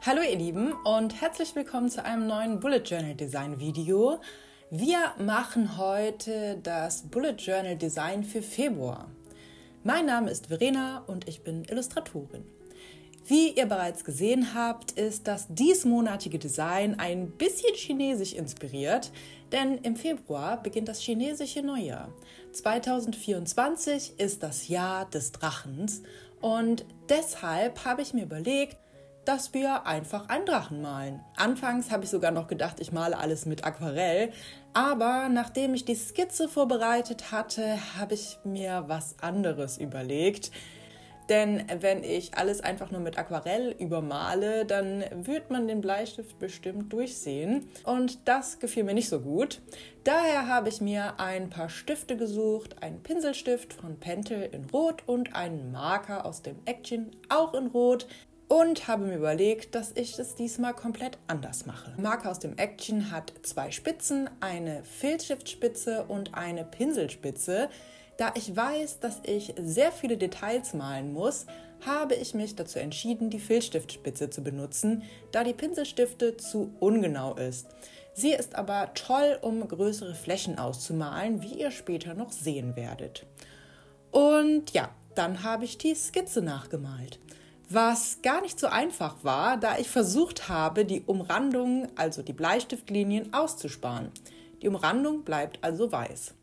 Hallo ihr Lieben und herzlich willkommen zu einem neuen Bullet Journal Design Video. Wir machen heute das Bullet Journal Design für Februar. Mein Name ist Verena und ich bin Illustratorin. Wie ihr bereits gesehen habt, ist das diesmonatige Design ein bisschen chinesisch inspiriert, denn im Februar beginnt das chinesische Neujahr. 2024 ist das Jahr des Drachens und deshalb habe ich mir überlegt, dass wir einfach einen Drachen malen. Anfangs habe ich sogar noch gedacht, ich male alles mit Aquarell, aber nachdem ich die Skizze vorbereitet hatte, habe ich mir was anderes überlegt. Denn wenn ich alles einfach nur mit Aquarell übermale, dann wird man den Bleistift bestimmt durchsehen. Und das gefiel mir nicht so gut. Daher habe ich mir ein paar Stifte gesucht, einen Pinselstift von Pentel in Rot und einen Marker aus dem Action auch in Rot. Und habe mir überlegt, dass ich es diesmal komplett anders mache. Der Marker aus dem Action hat zwei Spitzen, eine Filzstiftspitze und eine Pinselspitze. Da ich weiß, dass ich sehr viele Details malen muss, habe ich mich dazu entschieden, die Filzstiftspitze zu benutzen, da die Pinselstifte zu ungenau ist. Sie ist aber toll, um größere Flächen auszumalen, wie ihr später noch sehen werdet. Und ja, dann habe ich die Skizze nachgemalt. Was gar nicht so einfach war, da ich versucht habe, die Umrandung, also die Bleistiftlinien, auszusparen. Die Umrandung bleibt also weiß.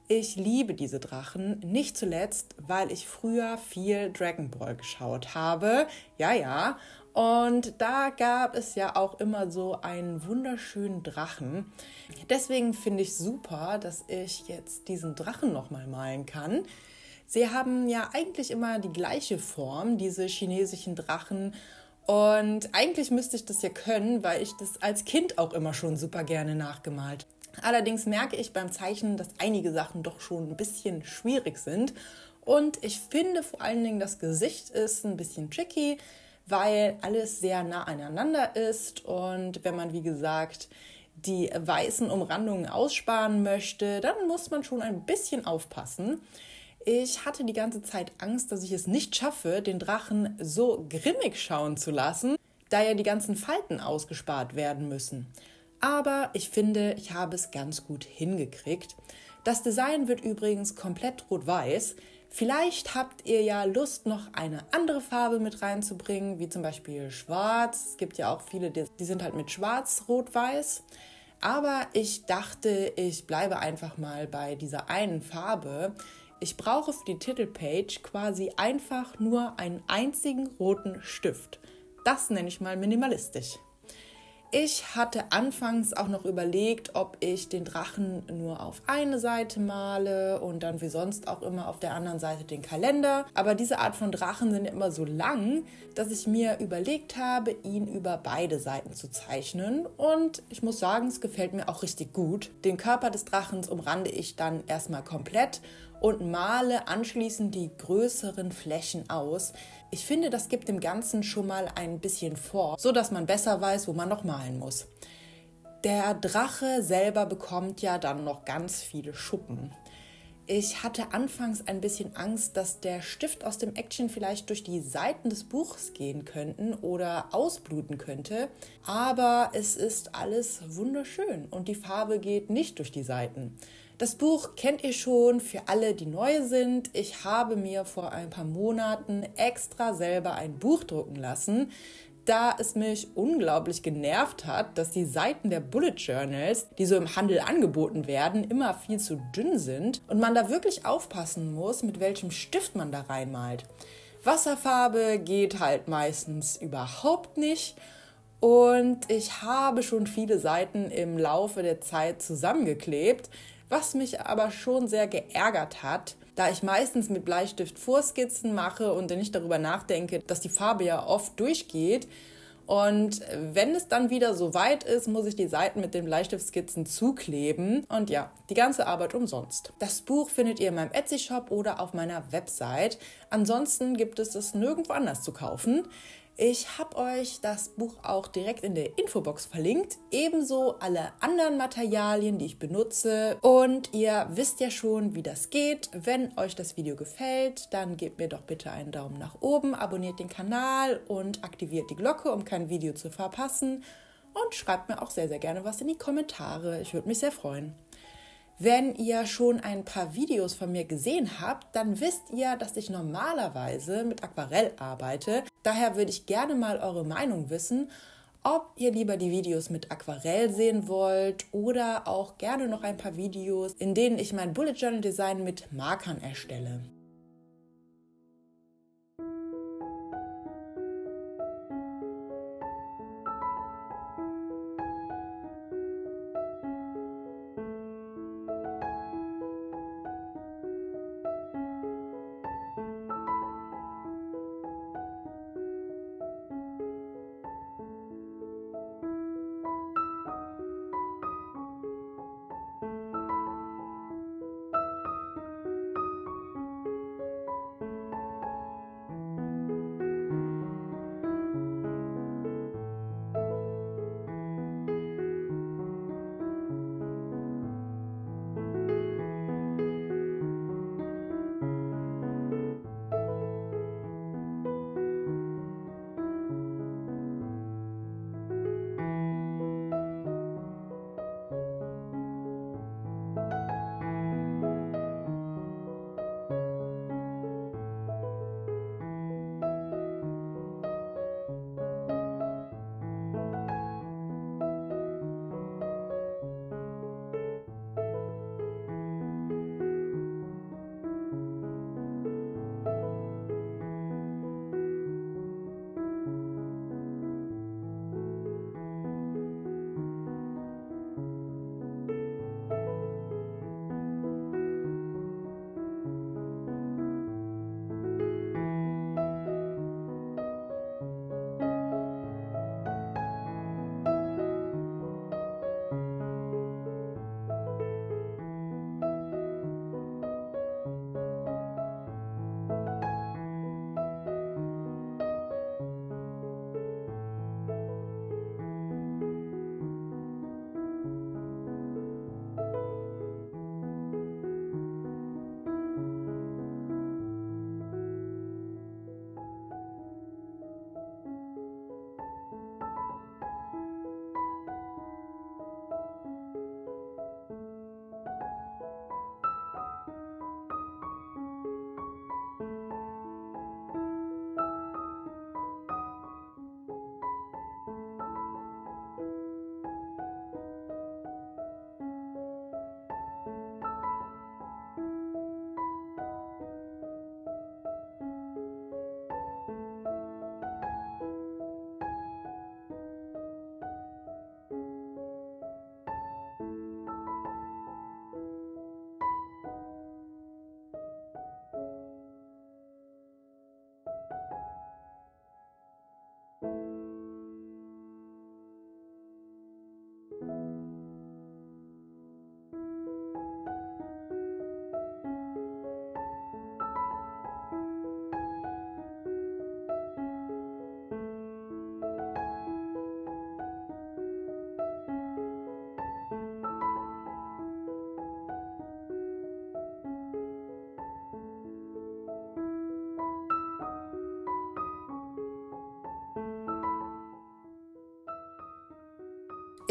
Ich liebe diese Drachen, nicht zuletzt, weil ich früher viel Dragon Ball geschaut habe. Ja, und da gab es ja auch immer so einen wunderschönen Drachen. Deswegen finde ich super, dass ich jetzt diesen Drachen nochmal malen kann. Sie haben ja eigentlich immer die gleiche Form, diese chinesischen Drachen. Und eigentlich müsste ich das ja können, weil ich das als Kind auch immer schon super gerne nachgemalt habe. Allerdings merke ich beim Zeichnen, dass einige Sachen doch schon ein bisschen schwierig sind. Und ich finde vor allen Dingen, das Gesicht ist ein bisschen tricky, weil alles sehr nah aneinander ist. Und wenn man, wie gesagt, die weißen Umrandungen aussparen möchte, dann muss man schon ein bisschen aufpassen. Ich hatte die ganze Zeit Angst, dass ich es nicht schaffe, den Drachen so grimmig schauen zu lassen, da ja die ganzen Falten ausgespart werden müssen. Aber ich finde, ich habe es ganz gut hingekriegt. Das Design wird übrigens komplett rot-weiß. Vielleicht habt ihr ja Lust, noch eine andere Farbe mit reinzubringen, wie zum Beispiel schwarz. Es gibt ja auch viele, die sind halt mit schwarz, rot-weiß. Aber ich dachte, ich bleibe einfach mal bei dieser einen Farbe. Ich brauche für die Titelpage quasi einfach nur einen einzigen roten Stift. Das nenne ich mal minimalistisch. Ich hatte anfangs auch noch überlegt, ob ich den Drachen nur auf eine Seite male und dann wie sonst auch immer auf der anderen Seite den Kalender. Aber diese Art von Drachen sind immer so lang, dass ich mir überlegt habe, ihn über beide Seiten zu zeichnen. Und ich muss sagen, es gefällt mir auch richtig gut. Den Körper des Drachens umrande ich dann erstmal komplett und male anschließend die größeren Flächen aus. Ich finde, das gibt dem Ganzen schon mal ein bisschen vor, so dass man besser weiß, wo man noch malen muss. Der Drache selber bekommt ja dann noch ganz viele Schuppen. Ich hatte anfangs ein bisschen Angst, dass der Stift aus dem Action vielleicht durch die Seiten des Buches gehen könnten oder ausbluten könnte, aber es ist alles wunderschön und die Farbe geht nicht durch die Seiten. Das Buch kennt ihr schon, für alle, die neu sind. Ich habe mir vor ein paar Monaten extra selber ein Buch drucken lassen, da es mich unglaublich genervt hat, dass die Seiten der Bullet Journals, die so im Handel angeboten werden, immer viel zu dünn sind und man da wirklich aufpassen muss, mit welchem Stift man da reinmalt. Wasserfarbe geht halt meistens überhaupt nicht. Und ich habe schon viele Seiten im Laufe der Zeit zusammengeklebt, was mich aber schon sehr geärgert hat, da ich meistens mit Bleistift Vorskizzen mache und dann nicht darüber nachdenke, dass die Farbe ja oft durchgeht. Und wenn es dann wieder so weit ist, muss ich die Seiten mit den Bleistiftskizzen zukleben. Und ja, die ganze Arbeit umsonst. Das Buch findet ihr in meinem Etsy-Shop oder auf meiner Website. Ansonsten gibt es nirgendwo anders zu kaufen. Ich habe euch das Buch auch direkt in der Infobox verlinkt, ebenso alle anderen Materialien, die ich benutze. Und ihr wisst ja schon, wie das geht. Wenn euch das Video gefällt, dann gebt mir doch bitte einen Daumen nach oben, abonniert den Kanal und aktiviert die Glocke, um kein Video zu verpassen. Und schreibt mir auch sehr, sehr gerne was in die Kommentare. Ich würde mich sehr freuen. Wenn ihr schon ein paar Videos von mir gesehen habt, dann wisst ihr, dass ich normalerweise mit Aquarell arbeite. Daher würde ich gerne mal eure Meinung wissen, ob ihr lieber die Videos mit Aquarell sehen wollt oder auch gerne noch ein paar Videos, in denen ich mein Bullet Journal Design mit Markern erstelle.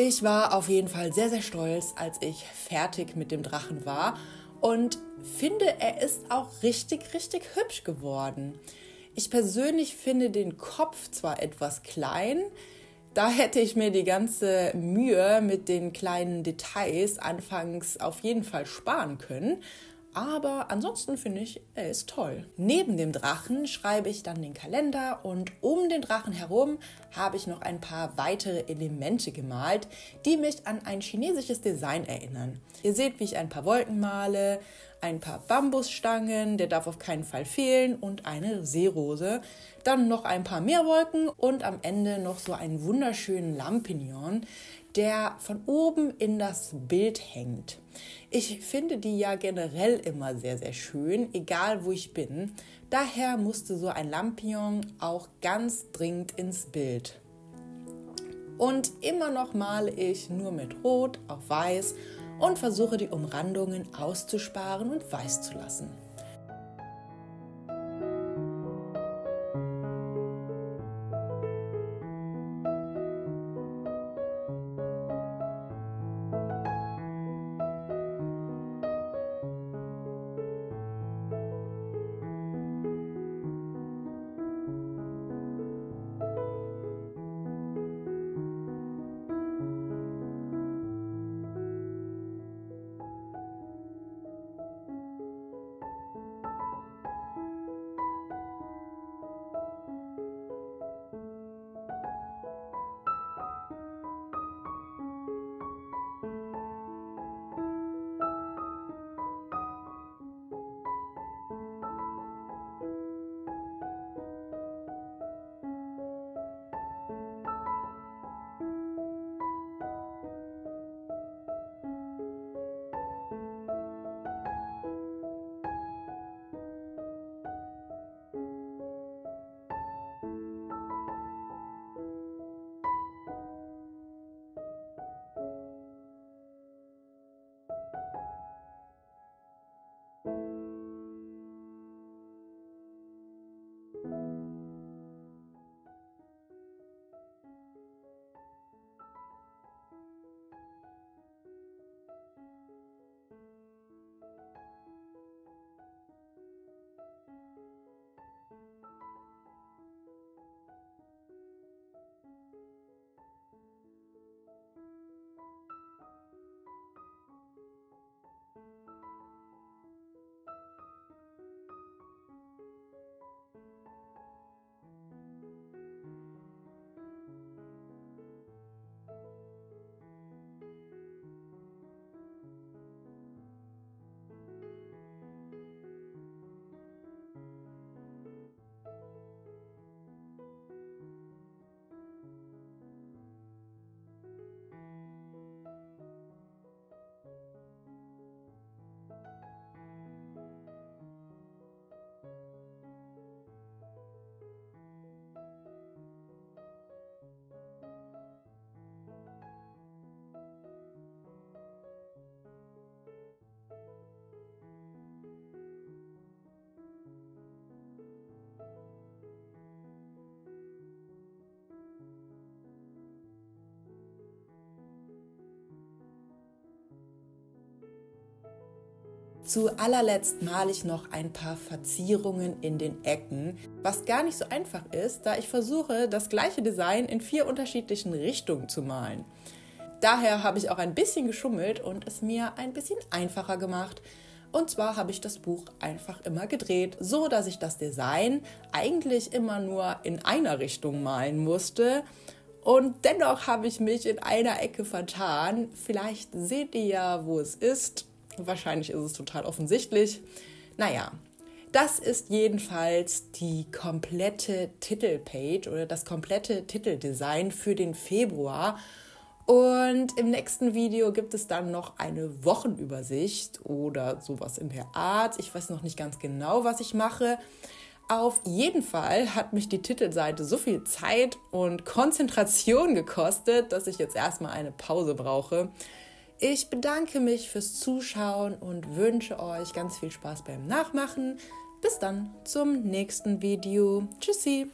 Ich war auf jeden Fall sehr, sehr stolz, als ich fertig mit dem Drachen war und finde, er ist auch richtig, richtig hübsch geworden. Ich persönlich finde den Kopf zwar etwas klein, da hätte ich mir die ganze Mühe mit den kleinen Details anfangs auf jeden Fall sparen können. Aber ansonsten finde ich, er ist toll. Neben dem Drachen schreibe ich dann den Kalender und um den Drachen herum habe ich noch ein paar weitere Elemente gemalt, die mich an ein chinesisches Design erinnern. Ihr seht, wie ich ein paar Wolken male, ein paar Bambusstangen, der darf auf keinen Fall fehlen, und eine Seerose. Dann noch ein paar mehr Wolken und am Ende noch so einen wunderschönen Lampignon. der von oben in das Bild hängt. Ich finde die ja generell immer sehr, sehr schön, egal wo ich bin. Daher musste so ein Lampion auch ganz dringend ins Bild. Und immer noch male ich nur mit Rot auf Weiß und versuche die Umrandungen auszusparen und weiß zu lassen. Zu allerletzt male ich noch ein paar Verzierungen in den Ecken, was gar nicht so einfach ist, da ich versuche, das gleiche Design in 4 unterschiedlichen Richtungen zu malen. Daher habe ich auch ein bisschen geschummelt und es mir ein bisschen einfacher gemacht. Und zwar habe ich das Buch einfach immer gedreht, so dass ich das Design eigentlich immer nur in einer Richtung malen musste. Und dennoch habe ich mich in einer Ecke vertan. Vielleicht seht ihr ja, wo es ist. Wahrscheinlich ist es total offensichtlich. Naja, das ist jedenfalls die komplette Titelpage oder das komplette Titeldesign für den Februar. Und im nächsten Video gibt es dann noch eine Wochenübersicht oder sowas in der Art. Ich weiß noch nicht ganz genau, was ich mache. Auf jeden Fall hat mich die Titelseite so viel Zeit und Konzentration gekostet, dass ich jetzt erstmal eine Pause brauche. Ich bedanke mich fürs Zuschauen und wünsche euch ganz viel Spaß beim Nachmachen. Bis dann zum nächsten Video. Tschüssi!